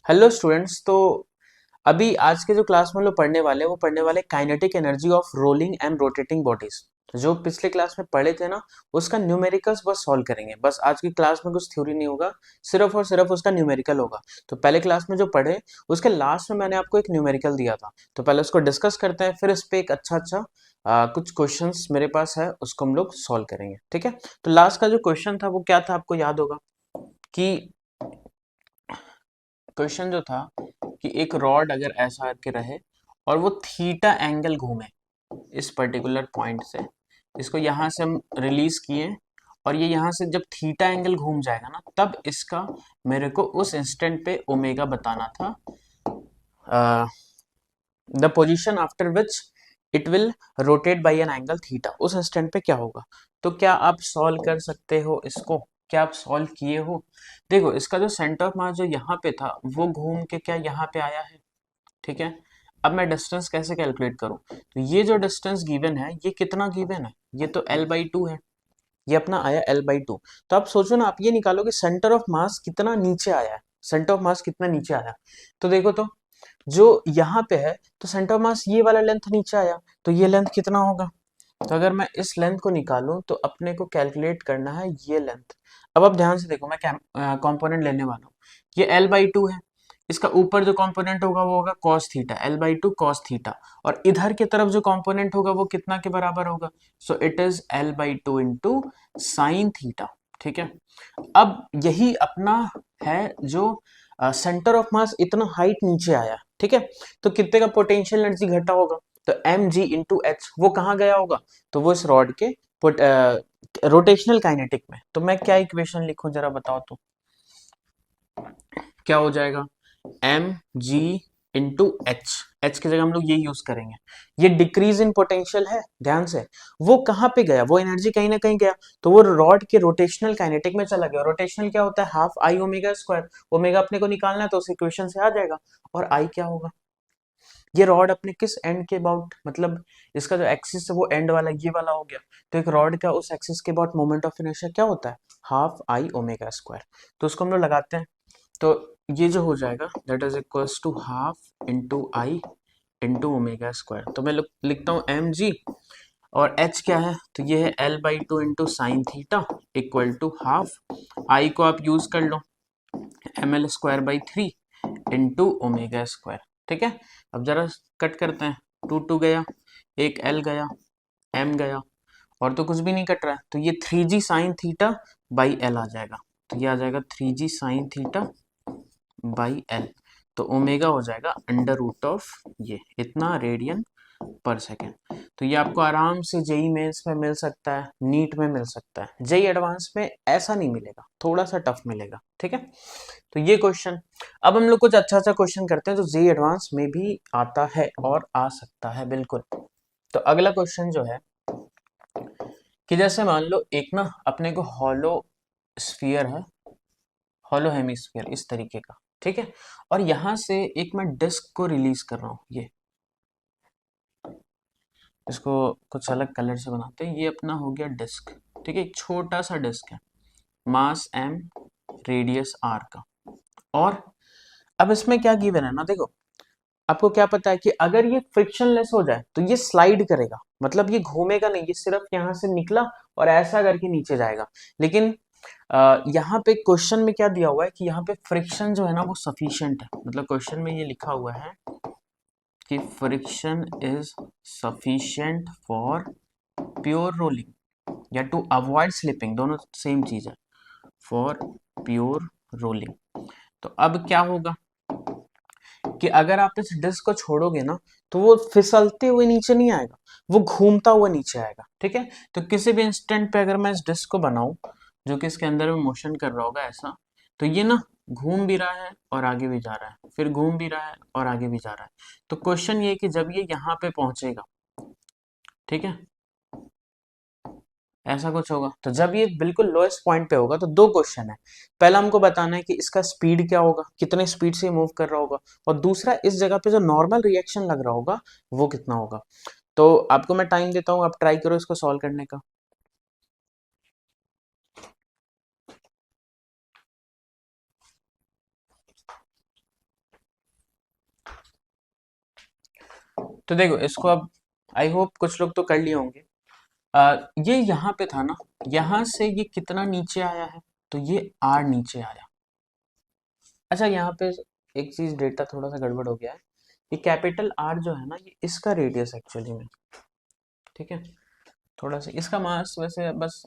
Hello students. तो अभी आज के जो क्लास में हम लोग पढ़ने वाले हैं वो पढ़ने वाले kinetic energy of rolling and rotating bodies. जो पिछले क्लास में पढ़े थे ना, उसका न्यूमेरिकल्स बस सॉल्व करेंगे। बस आज की क्लास में कुछ थ्योरी नहीं होगा, सिर्फ और सिर्फ उसका न्यूमेरिकल होगा। तो पहले क्लास में जो पढ़े उसके लास्ट में मैंने आपको एक न्यूमेरिकल दिया था, तो पहले उसको डिस्कस करते हैं, फिर इस पे एक अच्छा कुछ क्वेश्चंस मेरे पास है, उसको हम लोग सॉल्व करेंगे। ठीक है। तो लास्ट का जो क्वेश्चन था वो क्या था, आपको याद होगा कि क्वेश्चन जो था कि एक रॉड अगर ऐसा करके रहे और वो थीटा एंगल घूमे इस पर्टिकुलर पॉइंट से, इसको यहाँ से हम रिलीज किए और ये यहाँ से जब थीटा एंगल घूम जाएगा ना, तब इसका मेरे को उस इंस्टेंट पे ओमेगा बताना था। The position after which it will rotate by an angle theta, उस इंस्टेंट पे क्या होगा। तो क्या आप सॉल्व कर सकते हो इसको? क्या आप सॉल्व किए हो? देखो, इसका जो सेंटर ऑफ मास जो यहाँ पे था वो घूम के क्या यहाँ पे आया है। ठीक है। अब मैं डिस्टेंस कैसे कैलकुलेट करूं? तो ये जो डिस्टेंस गिवन है ये कितना गिवन है, ये तो L/2 है। ये अपना आया L/2। तो आप सोचो ना, आप ये निकालो कि सेंटर ऑफ मास कितना नीचे आया है। सेंटर ऑफ मास कितना नीचे आया, तो देखो तो जो यहाँ पे है, तो सेंटर ऑफ मास ये वाला लेंथ नीचे आया, तो ये लेंथ कितना होगा। तो अगर मैं इस लेंथ को निकालूं तो अपने को कैलकुलेट करना है ये लेंथ। अब आप ध्यान से देखो, मैं कंपोनेंट लेने वाला हूँ। ये L/2 है, इसका ऊपर जो कंपोनेंट होगा वो होगा cos theta, L/2 cos theta. और इधर की तरफ जो कंपोनेंट होगा वो कितना के बराबर होगा? So it is L/2 into sine theta. ठीक है। अब यही अपना है जो सेंटर ऑफ मास इतना हाइट नीचे आया। ठीक है। तो कितने का पोटेंशियल एनर्जी घटा होगा? तो mg/h वो कहाँ गया होगा? तो वो इस रॉड के रोटेशनल काइनेटिक में। तो मैं क्या इक्वेशन लिखूं जरा बताओ तो, क्या हो जाएगा? mg/h, h की जगह हम लोग ये यूज करेंगे। ये डिक्रीज इन पोटेंशियल है, ध्यान से। वो कहाँ पे गया? वो एनर्जी कहीं ना कहीं गया, तो वो रॉड के रोटेशनल काइनेटिक में चला गया। रोटेशनल क्या होता है? Half I omega square. Omega अपने को निकालना है तो उस इक्वेशन से आ जाएगा। और आई क्या होगा? ये रॉड अपने किस एंड के अबाउट, मतलब इसका जो एक्सिस है वो एंड वाला ये वाला हो गया। तो एक रॉड का उस एक्सिस के अबाउट मोमेंट ऑफ इनर्शिया क्या होता है? Half I omega square. तो उसको हम लोग लगाते हैं, तो ये जो हो जाएगा that is equals to half into I into omega square. तो मैं लिखता हूँ एम जी, और एच क्या है? तो ये है L/2 into sine theta equal to half. I को आप यूज कर लो, ml²/3 इंटू ओमेगा स्क्वायर। ठीक है। अब जरा कट करते हैं, 2 गया, एक L गया, M गया, और तो कुछ भी नहीं कट रहा है, तो ये 3g sine theta by L आ जाएगा। तो ये आ जाएगा 3g sine theta by L। तो ओमेगा हो जाएगा अंडर रूट ऑफ ये इतना रेडियन पर सेकेंड। तो ये आपको आराम से जेई मेंस में मिल सकता है, नीट में मिल सकता है, जेई एडवांस में ऐसा नहीं मिलेगा, थोड़ा सा टफ मिलेगा। ठीक है। तो ये क्वेश्चन, अब हम लोग कुछ अच्छा क्वेश्चन करते हैं जो जेई एडवांस में भी आता है और आ सकता है, बिल्कुल। तो अगला क्वेश्चन जो है कि जैसे मान लो एक ना अपने को हॉलो स्फीयर है, हॉलो हेमिस्फीयर इस तरीके का। ठीक है। और यहां से एक मैं डिस्क को रिलीज कर रहा हूं, ये इसको कुछ अलग कलर से बनाते हैं। ये अपना हो गया डिस्क। ठीक है। एक छोटा सा डिस्क है, मास m, रेडियस r का। और अब इसमें क्या गिवन है ना, देखो आपको क्या पता है कि अगर ये फ्रिक्शनलेस हो जाए तो ये स्लाइड करेगा, मतलब ये घूमेगा नहीं, ये सिर्फ यहां से निकला और ऐसा करके नीचे जाएगा। लेकिन यहाँ पे क्वेश्चन में क्या दिया हुआ है कि यहाँ पे फ्रिक्शन जो है ना वो सफिशिएंट है। मतलब क्वेश्चन में ये लिखा हुआ है कि friction is sufficient for pure rolling या टू अवॉइड स्लिपिंग, दोनों सेम चीज है, फॉर प्योर रोलिंग। तो अब क्या होगा कि अगर आप इस डिस्क को छोड़ोगे ना, तो वो फिसलते हुए नीचे नहीं आएगा, वो घूमता हुआ नीचे आएगा। ठीक है। तो किसी भी इंस्टेंट पे अगर मैं इस डिस्क को बनाऊं जो कि इसके अंदर में मोशन कर रहा होगा ऐसा, तो ये ना घूम भी रहा है और आगे भी जा रहा है, फिर घूम भी रहा है और आगे भी जा रहा है। तो क्वेश्चन ये है कि जब ये यहाँ पे पहुंचेगा, ठीक है, ऐसा कुछ होगा, तो जब ये बिल्कुल लोएस्ट पॉइंट पे होगा तो दो क्वेश्चन है। पहला हमको बताना है कि इसका स्पीड क्या होगा, कितने स्पीड से मूव कर रहा होगा, और दूसरा इस जगह पे जो नॉर्मल रिएक्शन लग रहा होगा वो कितना होगा। तो आपको मैं टाइम देता हूँ, आप ट्राई करो इसको सॉल्व करने का। तो देखो इसको अब आई होप कुछ लोग तो कर लिए होंगे। ये यहाँ पे था ना, यहाँ से ये कितना नीचे आया है, तो ये आर नीचे आया। अच्छा यहाँ पे एक चीज डेटा थोड़ा सा गड़बड़ हो गया है, ये कैपिटल आर जो है ना ये इसका रेडियस एक्चुअली में, ठीक है। थोड़ा सा इसका मास वैसे बस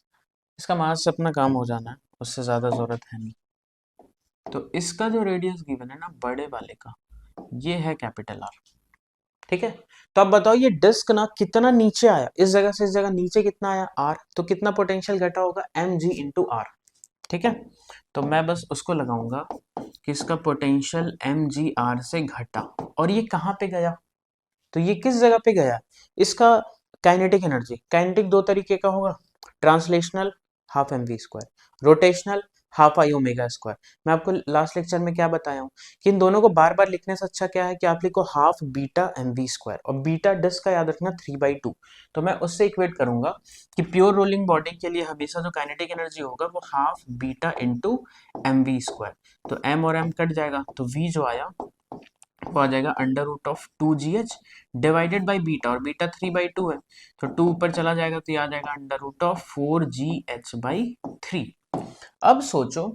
इसका मास से अपना काम हो जाना है, उससे ज्यादा जरूरत है नहीं। तो इसका जो रेडियस गिवन है ना बड़े वाले का, ये है कैपिटल आर, ठीक है। तो अब बताओ ये डिस्क ना कितना नीचे आया, इस जगह से इस जगह नीचे कितना आया आर, तो कितना पोटेंशियल घटा होगा एम जी इंटू आर, ठीक है। तो मैं बस उसको लगाऊंगा कि इसका पोटेंशियल एम जी आर से घटा, और ये कहाँ पे गया, तो ये किस जगह पे गया, इसका काइनेटिक एनर्जी, काइनेटिक दो तरीके का होगा, translational half M V square, rotational half I omega square. मैं आपको लास्ट लेक्चर में क्या बताया हूँ कि इन दोनों को बार बार लिखने से अच्छा क्या है कि आप लिखो half beta M V square, और बीटा डिस्क का याद रखना 3/2। तो मैं उससे इक्वेट करूंगा कि प्योर रोलिंग बॉडी के लिए हमेशा जो काइनेटिक एनर्जी होगा वो half beta into M V square, तो एम और एम कट जाएगा, तो वी जो आया वो आ जाएगा under root of 2GH divided by beta, और बीटा 3/2 है, तो 2 ऊपर चला जाएगा तो ये आ जाएगा अंडर रूट ऑफ 4GH/3। अब सोचो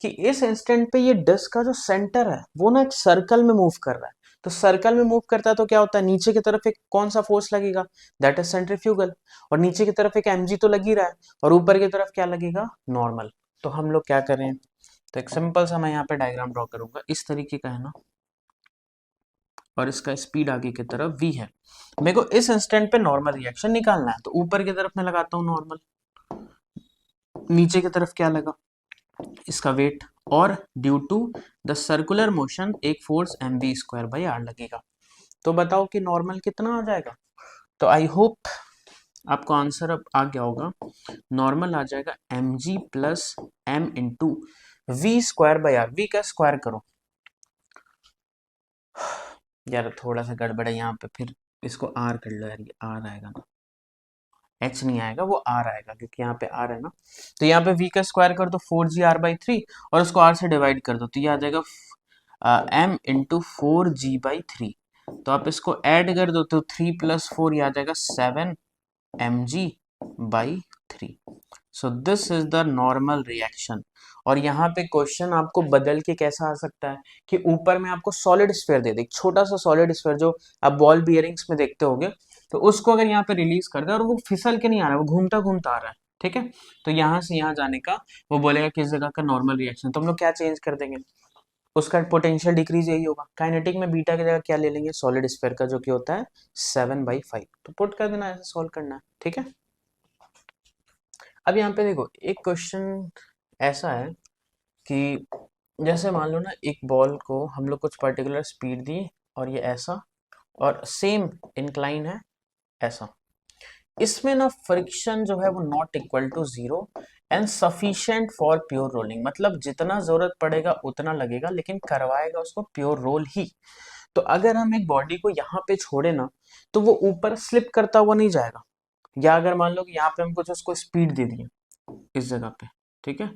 कि इस इंस्टेंट पे ये डिस्क का जो सेंटर है वो ना एक सर्कल में मूव कर रहा है, तो सर्कल में मूव करता है तो क्या होता है, नीचे की तरफ एक कौन सा फोर्स लगेगा, दैट इज सेंट्रीफ्यूगल, और नीचे की तरफ एक mg तो लग ही रहा है, और ऊपर की तरफ क्या लगेगा, नॉर्मल। तो हम लोग क्या करें, तो एक सिंपल सा मैं यहाँ पे डायग्राम ड्रॉ करूंगा, इस तरीके का है ना, और इसका स्पीड आगे की तरफ v है। मेरे को इस इंस्टेंट पे नॉर्मल रिएक्शन निकालना है, तो ऊपर की तरफ मैं लगाता हूँ नॉर्मल, नीचे की तरफ क्या लगा, इसका वेट, और due to the circular motion एक force M V square by R लगेगा। तो बताओ कि नॉर्मल कितना आ जाएगा, तो आई होप आपको आंसर अब आ गया होगा, नॉर्मल आ जाएगा M G plus M into V square by R, V का स्क्वायर करो, यार थोड़ा सा गड़बड़ है यहाँ पे, फिर इसको आर कर लो यार, ये आर आएगा ना, एच नहीं आएगा, वो आर आएगा क्योंकि यहाँ पे आर है ना। तो यहाँ पे वी का स्क्वायर कर दो 4g/3, और उसको आर से डिवाइड कर दो, तो ये आ जाएगा m इंटू 4g/3। तो आप इसको ऐड कर दो तो 3 + 4 ये आ जाएगा 7mg/3। So this is the normal reaction. और यहाँ पे क्वेश्चन आपको बदल के कैसा आ सकता है कि ऊपर में आपको सॉलिड स्फीयर दे दे, एक छोटा सा सॉलिड स्फीयर जो आप बॉल बियरिंग्स में देखते होगे, तो उसको अगर यहाँ पे रिलीज कर दे और वो फिसल के नहीं आ रहा है, वो घूमता घूमता आ रहा है, ठीक है। तो यहाँ से यहाँ जाने का वो बोलेगा किस जगह का नॉर्मल रिएक्शन, तो हम लोग क्या चेंज कर देंगे, उसका पोटेंशियल डिक्रीज यही होगा, काइनेटिक में बीटा की जगह क्या ले लेंगे, सॉलिड स्फीयर का जो कि होता है 7/5, तो पुट कर देना, ऐसे सॉल्व करना है, ठीक है। अब यहाँ पे देखो एक क्वेश्चन ऐसा है कि जैसे मान लो ना एक बॉल को हम लोग कुछ पर्टिकुलर स्पीड दी, और ये ऐसा, और सेम इंक्लाइन है ऐसा, इसमें ना फ्रिक्शन जो है वो not equal to 0 and sufficient for pure rolling, मतलब जितना जरूरत पड़ेगा उतना लगेगा, लेकिन करवाएगा उसको प्योर रोल ही। तो अगर हम एक बॉडी को यहाँ पे छोड़े ना, तो वो ऊपर स्लिप करता हुआ नहीं जाएगा, या अगर मान लो कि यहाँ पे हम कुछ उसको स्पीड दे दिए इस जगह पे, ठीक है,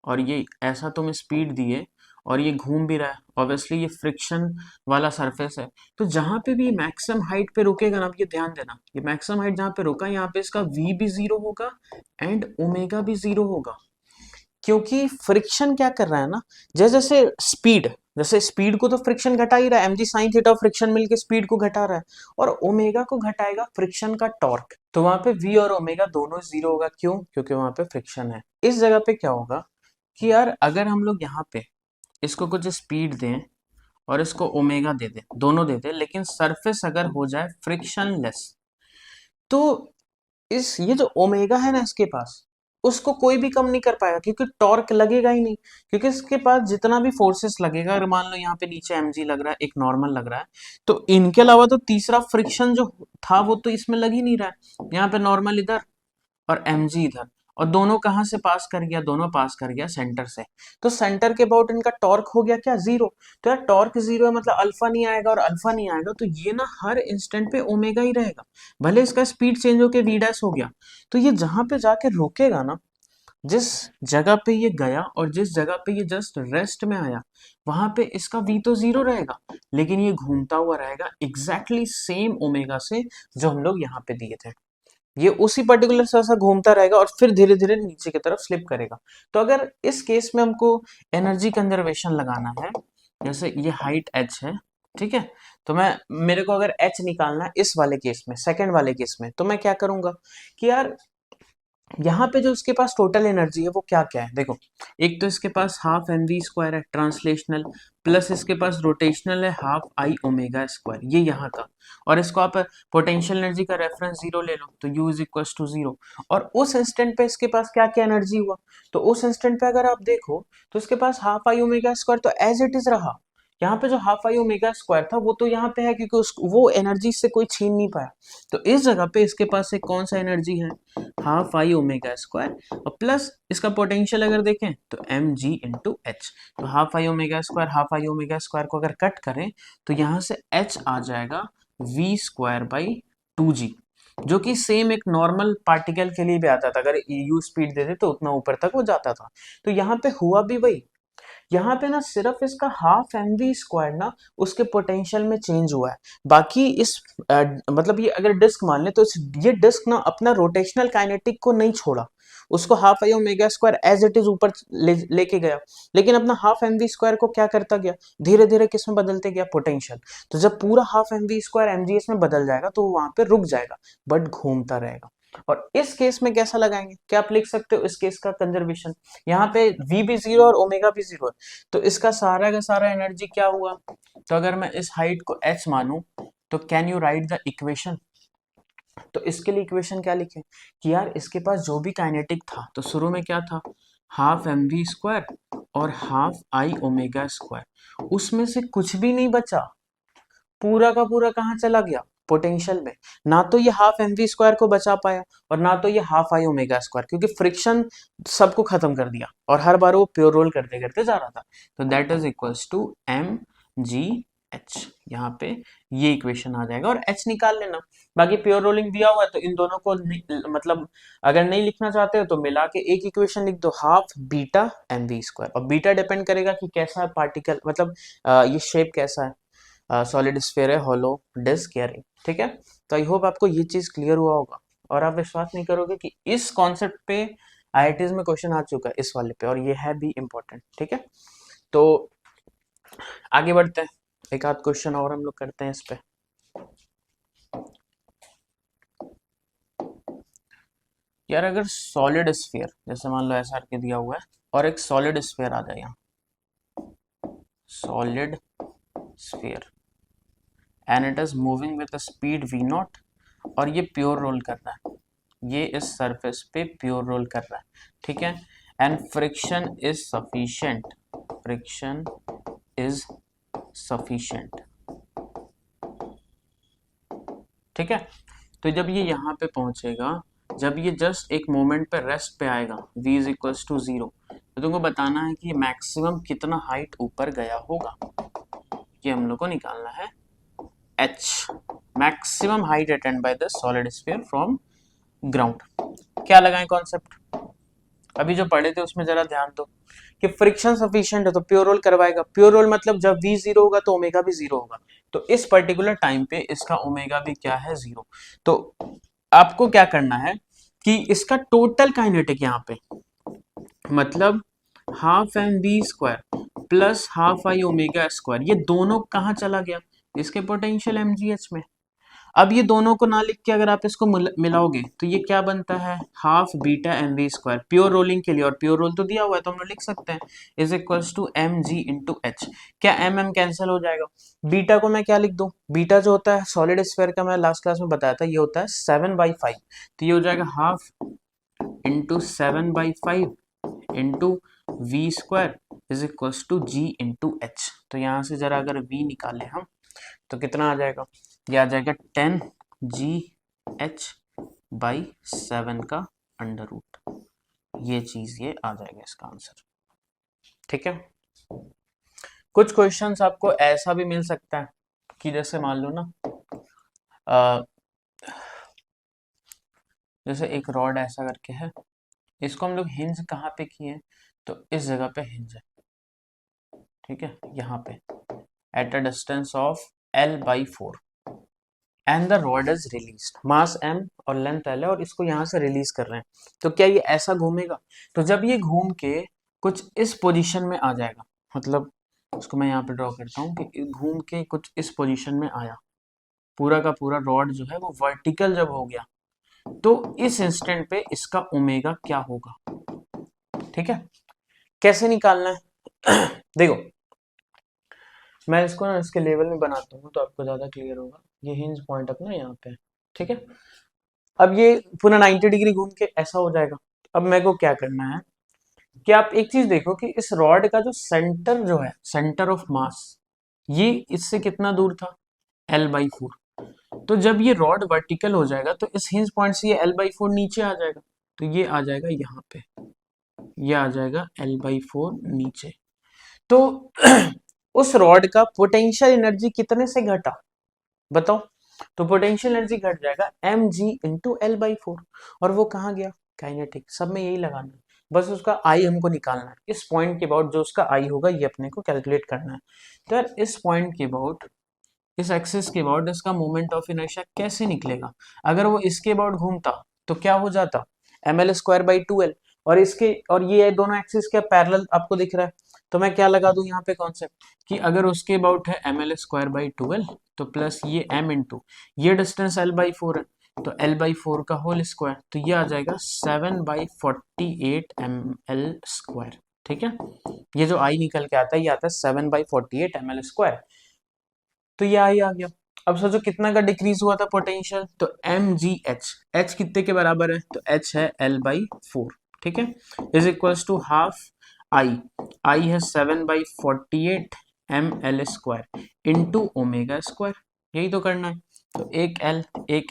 और ये ऐसा तुम स्पीड दिए और ये घूम भी रहा है, ऑब्वियसली ये फ्रिक्शन वाला सरफेस है, तो जहां पे भी मैक्सिमम हाइट पे रुकेगा ना, ये ध्यान देना, ये मैक्सिमम हाइट जहां पे रुका यहाँ पे इसका v भी 0 होगा एंड ओमेगा भी 0 होगा, क्योंकि फ्रिक्शन क्या कर रहा है ना, जैसे जैसे स्पीड, जैसे स्पीड को तो फ्रिक्शन घटा ही रहा है, mg sin थीटा फ्रिक्शन मिलके स्पीड को घटा रहा है, और ओमेगा को घटाएगा फ्रिक्शन का टॉर्क, तो वहां पे v और ओमेगा दोनों 0 होगा, क्यों, क्योंकि वहां पे फ्रिक्शन है। इस जगह पे क्या होगा कि यार अगर हम लोग यहाँ पे इसको कुछ स्पीड दें और इसको ओमेगा दे दें, दोनों दे दें, लेकिन सरफेस अगर हो जाए फ्रिक्शन लेस, तो इस ये जो ओमेगा है ना इसके पास, उसको कोई भी कम नहीं कर पाएगा, क्योंकि टॉर्क लगेगा ही नहीं, क्योंकि इसके पास जितना भी फोर्सेस लगेगा, अगर मान लो यहाँ पे नीचे mg लग रहा है, एक नॉर्मल लग रहा है, तो इनके अलावा तो तीसरा फ्रिक्शन जो था वो तो इसमें लग ही नहीं रहा है, यहाँ पे नॉर्मल इधर और mg इधर, और दोनों कहाँ से पास कर गया, दोनों पास कर गया सेंटर से, तो सेंटर के अबाउट इनका टॉर्क हो गया क्या, 0। तो यार टॉर्क 0 है, मतलब अल्फा नहीं आएगा, और अल्फा नहीं आएगा तो ये ना हर इंस्टेंट पे ओमेगा ही रहेगा, भले इसका स्पीड चेंज होके v डैश हो गया, तो ये जहां पे जाके रुकेगा ना, जिस जगह पे ये गया और जिस जगह पे ये जस्ट रेस्ट में आया वहां पे इसका v तो जीरो रहेगा, लेकिन ये घूमता हुआ रहेगा एग्जैक्टली सेम ओमेगा से जो हम लोग यहाँ पे दिए थे। ये उसी पर्टिकुलर सा घूमता रहेगा और फिर धीरे धीरे नीचे की तरफ स्लिप करेगा। तो अगर इस केस में हमको एनर्जी कंजर्वेशन लगाना है, जैसे ये हाइट h है, ठीक है, तो मैं मेरे को अगर h निकालना है इस वाले केस में, सेकंड वाले केस में, तो मैं क्या करूंगा कि यार यहाँ पे जो इसके पास टोटल एनर्जी है वो क्या क्या है, देखो एक तो इसके पास हाफ एम वी स्क्वायर है ट्रांसलेशनल, प्लस इसके पास रोटेशनल है हाफ आई ओमेगा स्क्वायर, ये यहाँ का, और इसको आप पोटेंशियल एनर्जी का रेफरेंस जीरो ले लो तो U is equal to zero. और उस इंस्टेंट पे इसके पास क्या क्या एनर्जी हुआ, तो उस इंस्टेंट पे अगर आप देखो तो इसके पास हाफ आई ओमेगा स्क्वायर तो एज इट इज रहा। यहाँ पे जो हाफ आई ओमेगा स्क्वायर था वो तो यहाँ पे है क्योंकि वो एनर्जी से कोई छीन नहीं पाया। तो इस जगह पे इसके पास एक कौन सा एनर्जी है, हाफ आई ओमेगा स्क्वायर, और प्लस इसका पोटेंशियल अगर देखें तो एम जी इंटू एच। तो हाफ आई ओमेगा स्क्वायर को अगर कट करें तो यहाँ से एच आ जाएगा वी स्क्वायर बाई टू जी, जो कि सेम एक नॉर्मल पार्टिकल के लिए भी आता था, अगर यू स्पीड देते तो उतना ऊपर तक वो जाता था। तो यहाँ पे हुआ भी वही, यहाँ पे ना सिर्फ इसका हाफ एम वी स्क्वायर ना उसके पोटेंशियल में चेंज हुआ है। बाकी इस मतलब ये अगर डिस्क मान ले तो ये डिस्क ना अपना रोटेशनल काइनेटिक को नहीं छोड़ा, उसको half I omega square as it is ऊपर लेके गया, लेकिन अपना हाफ एम वी स्क्वायर को क्या करता गया, धीरे धीरे किस में बदलते गया, पोटेंशियल। तो जब पूरा half M V square M G S में बदल जाएगा तो वहां पे रुक जाएगा, बट घूमता रहेगा। और इस केस में कैसा लगाएंगे, क्या आप लिख सकते हो इस केस का कंजर्वेशन, यहाँ पे v भी जीरो और ओमेगा भी जीरो है, तो इसका सारा का सारा एनर्जी क्या हुआ। तो अगर मैं इस हाइट को h मानूं तो can you right the equation, तो इसके लिए इक्वेशन क्या लिखें कि यार इसके पास जो भी काइनेटिक था तो शुरू में क्या था, हाफ एम वी स्क्वायर और हाफ आई ओमेगा स्क्वायर, उसमें से कुछ भी नहीं बचा, पूरा का पूरा कहाँ चला गया, पोटेंशियल में। ना तो ये हाफ एम वी स्क्वायर को बचा पाया और ना तो ये हाफ आई ओमेगा स्क्वायर, क्योंकि फ्रिक्शन सबको खत्म कर दिया और हर बार वो प्योर रोल करते करते जा रहा था। तो that is equals to M G H, यहाँ पे ये इक्वेशन आ जाएगा और एच निकाल लेना। बाकी प्योर रोलिंग दिया हुआ है तो इन दोनों को मतलब अगर नहीं लिखना चाहते हो तो मिला के एक इक्वेशन लिख दो, half beta M V square, और बीटा डिपेंड करेगा कि कैसा है पार्टिकल, मतलब ये शेप कैसा है, सॉलिड स्फीयर है, हॉलो डिस्क या रिंग, ठीक है। तो आई होप आपको ये चीज क्लियर हुआ होगा, और आप विश्वास नहीं करोगे कि इस कॉन्सेप्ट पे आईआईटीज में क्वेश्चन आ चुका है इस वाले पे, और ये है भी इम्पोर्टेंट, ठीक है। तो आगे बढ़ते हैं, एक आध क्वेश्चन और हम लोग करते हैं इस पे। यार अगर सॉलिड स्फीयर जैसे मान लो ऐसा के दिया हुआ है और एक सॉलिड स्फीयर आ जाए यहाँ, solid sphere and it is moving with speed v not, और ये प्योर रोल कर रहा है, ये इस सरफेस पे प्योर रोल कर रहा है, ठीक है, and friction is sufficient, friction is sufficient, ठीक है। तो जब ये यहाँ पे पहुंचेगा, जब ये जस्ट एक मोमेंट पे रेस्ट पे आएगा v is equals to zero, तो तुमको बताना है कि मैक्सिमम कितना हाइट ऊपर गया होगा, ये हम लोग को निकालना है h, maximum height attend by the solid sphere from ground. क्या लगाएं कॉन्सेप्ट, अभी जो पढ़े थे उसमें जरा ध्यान दो कि फ्रिक्शन सफिशिएंट है तो प्योर रोल करवाएगा, प्योर रोल मतलब जब v जीरो होगा तो ओमेगा भी जीरो होगा, तो इस पर्टिकुलर टाइम पे इसका ओमेगा भी क्या है, जीरो। तो आपको क्या करना है कि इसका टोटल काइनेटिक यहाँ पे मतलब half M V square plus half I omega square, ये दोनों कहाँ चला गया, इसके पोटेंशियल एम जी एच में। अब ये दोनों को ना लिख के अगर आप इसको मिलाओगे तो ये क्या बनता है, half beta M V square pure rolling के लिए, और प्योर रोल तो दिया हुआ है तो हम लोग लिख सकते हैं is equals to M G into H. क्या एम एम कैंसिल हो जाएगा, बीटा को मैं क्या लिख दूं, बीटा जो होता है सॉलिड स्फीयर का मैं लास्ट क्लास में बताया था, ये होता है 7/5, तो ये हो जाएगा half into 7/5 into V square is equals to G into H. तो यहाँ से जरा अगर v निकाले हम तो कितना आ जाएगा, ये आ जाएगा 10 GH/7 का अंडर रूट, ये चीज ये आ जाएगा इसका आंसर, ठीक है। कुछ क्वेश्चंस आपको ऐसा भी मिल सकता है कि जैसे मान लो ना जैसे एक रॉड ऐसा करके है इसको हम लोग हिंज कहाँ पे किए हैं, तो इस जगह पे हिंज है, ठीक है, यहाँ पे at a distance of L/4 and the rod is release, mass m और लेंथ l है और इसको यहाँ से रिलीज कर रहे हैं। तो क्या ये ऐसा घूमेगा, तो जब ये घूम के कुछ इस पोजीशन में आ जाएगा, मतलब इसको मैं यहाँ पे ड्रॉ करता हूँ कि घूम के कुछ इस पोजीशन में आया, पूरा का पूरा रॉड जो है वो वर्टिकल जब हो गया, तो इस इंस्टेंट पे इसका ओमेगा क्या होगा, ठीक है। कैसे निकालना है देखो, मैं इसको ना इसके लेवल में बनाता हूँ तो आपको ज्यादा क्लियर होगा। ये हिंज पॉइंट अपना यहाँ पे है, ठीक है। अब ये पूरा 90 डिग्री घूम के ऐसा हो जाएगा। अब मेरे को क्या करना है कि आप एक चीज देखो कि इस रॉड का जो सेंटर जो है, सेंटर ऑफ मास, ये इससे कितना दूर था, L/4। तो जब ये रॉड वर्टिकल हो जाएगा तो इस हिंज पॉइंट से ये L/4 नीचे आ जाएगा, तो ये आ जाएगा यहाँ पे, ये आ जाएगा L/4 नीचे। तो उस रॉड का पोटेंशियल एनर्जी कितने से घटा बताओ, तो पोटेंशियल एनर्जी घट जाएगा mg/L/4, और वो कहाँ गया, काइनेटिक। सब में यही लगाना है, बस उसका आई हमको निकालना है। इस पॉइंट के अबाउट जो उसका आई होगा ये अपने को कैलकुलेट करना है। तो यार इस पॉइंट के अबाउट, इस एक्सिस के अबाउट इसका मोमेंट ऑफ इनर्शिया कैसे निकलेगा, अगर वो इसके अबाउट घूमता तो क्या हो जाता, ml²/2l, और इसके और ये दोनों एक्सिस क्या पैरेलल आपको दिख रहा है, तो मैं क्या लगा दूं यहाँ पे कॉन्सेप्ट कि अगर उसके अबाउट है ml²/2l तो प्लस ये m इंटू ये डिस्टेंस L/4 है, तो L/4 का होल स्क्वायर, तो ये आ जाएगा 7/48 ml², ठीक है। ये जो आई निकल के आता है ये आता है 7/48 ml²। तो ये आई आ गया। अब सोचो कितना का डिक्रीज हुआ था पोटेंशियल, तो mgh, h कितने के बराबर है, तो h है L/4, ठीक है, is equals to half I है 7/48 ml² इंटू ओमेगा स्क्वायर, यही तो करना है। तो एक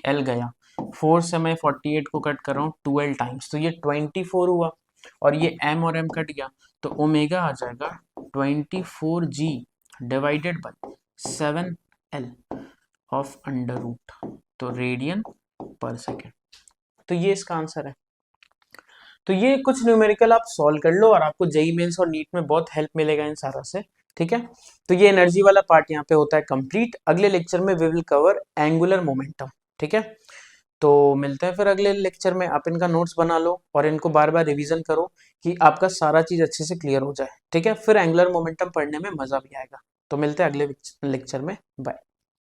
L गया, 4 से मैं 48 को कट कर रहा हूँ 12 टाइम्स, तो ये 24 हुआ, और ये m और m कट गया, तो ओमेगा आ जाएगा 24g divided by 7l of under root, तो रेडियन पर सेकेंड। तो ये इसका आंसर है। तो ये कुछ न्यूमेरिकल आप सॉल्व कर लो और आपको जेई मेंस और नीट में बहुत हेल्प मिलेगा इन सारा से, ठीक है। तो ये एनर्जी वाला पार्ट यहाँ पे होता है कंप्लीट। अगले लेक्चर में we will cover angular momentum, ठीक है। तो मिलते हैं फिर अगले लेक्चर में। आप इनका नोट्स बना लो और इनको बार बार रिवीजन करो कि आपका सारा चीज अच्छे से क्लियर हो जाए, ठीक है। फिर एंगुलर मोमेंटम पढ़ने में मजा भी आएगा। तो मिलते हैं अगले लेक्चर में, बाय।